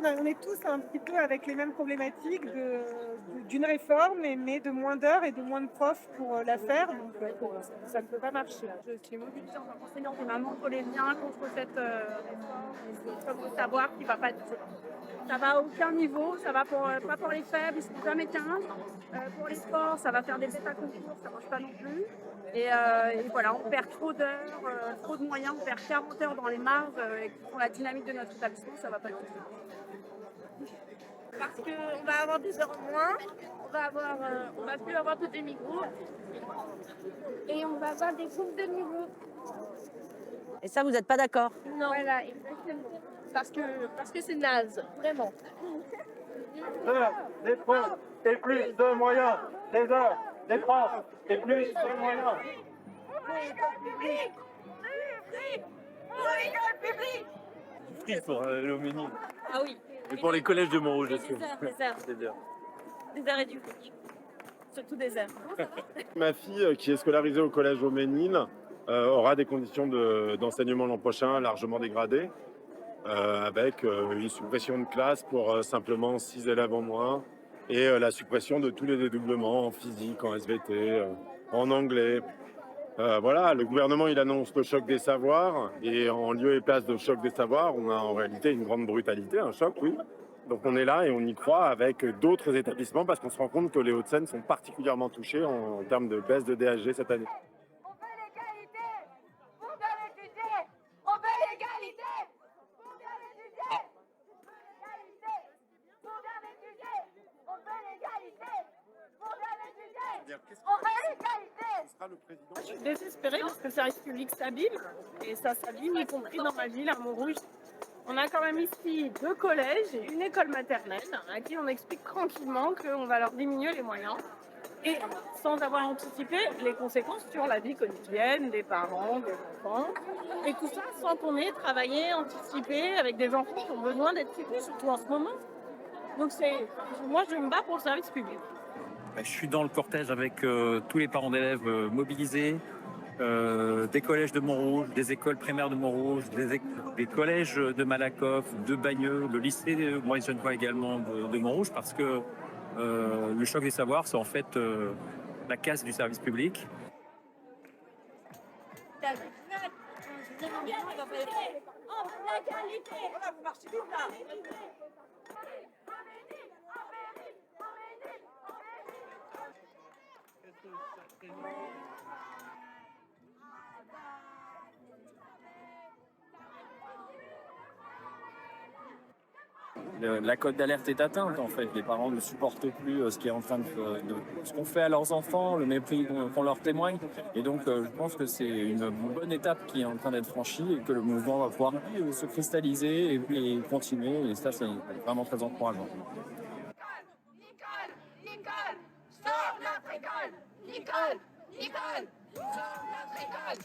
on est tous un petit peu avec les mêmes problématiques d'une réforme, mais de moins d'heures et de moins de profs pour la faire. Donc, ça ne peut pas marcher. Je suis mobilisée en tant qu'enseignante et maman collégienne contre cette réforme et comme le savoir qui ne va pas du tout. Ça va à aucun niveau, ça va pas pour les faibles, ils ne sont jamais 15. Pour les sports, ça va faire des bêtes à concours, ça ne marche pas non plus. Et voilà, on perd trop d'heures, trop de moyens, on perd 40 heures dans les marges et pour la dynamique de notre établissement, ça ne va pas du tout. Parce qu'on va avoir des heures en moins, on va plus avoir de demi-groupes et on va avoir des groupes de niveau. Et ça, vous n'êtes pas d'accord? Non, voilà, exactement. Parce que c'est naze, vraiment. Des profs et plus de moyens, des heures, des profs et plus de moyens. Pour l'école publique! Pour l'école publique! Prix pour l'Oménie. Ah oui. Et pour les collèges de Montrouge aussi. Des heures éducatives. Surtout des heures. Ma fille, qui est scolarisée au collège au Ménil, aura des conditions d'enseignement l'an prochain largement dégradées, avec une suppression de classe pour simplement 6 élèves en moins, et la suppression de tous les dédoublements en physique, en SVT, en anglais. Voilà, le gouvernement il annonce le choc des savoirs, et en lieu et place de choc des savoirs, on a en réalité une grande brutalité, un choc, oui. Donc on est là et on y croit avec d'autres établissements parce qu'on se rend compte que les Hauts-de-Seine sont particulièrement touchés en termes de baisse de DHG cette année. On veut l'égalité pour bien étudier. On veut l'égalité pour bien étudier. On veut l'égalité pour bien étudier. On veut l'égalité pour bien étudier. On veut l'égalité. Je suis désespérée parce que le service public s'abîme et ça s'abîme y compris dans ma ville à Montrouge. On a quand même ici 2 collèges et une école maternelle à qui on explique tranquillement qu'on va leur diminuer les moyens et sans avoir anticipé les conséquences sur la vie quotidienne des parents, des enfants. Et tout ça sans qu'on ait travaillé, anticipé avec des enfants qui ont besoin d'être soutenus, surtout en ce moment. Donc moi je me bats pour le service public. Je suis dans le cortège avec tous les parents d'élèves mobilisés, des collèges de Montrouge, des écoles primaires de Montrouge, des collèges de Malakoff, de Bagneux, le lycée de Maurice Genevoix également de Montrouge, parce que le choc des savoirs, c'est en fait la casse du service public. La cote d'alerte est atteinte en fait. Les parents ne supportent plus ce qui est en train ce qu'on fait à leurs enfants, le mépris qu'on leur témoigne. Et donc je pense que c'est une bonne étape qui est en train d'être franchie et que le mouvement va pouvoir se cristalliser et continuer. Et ça, c'est vraiment très encourageant. Nicole, sors notre école. Nicole, sors notre école.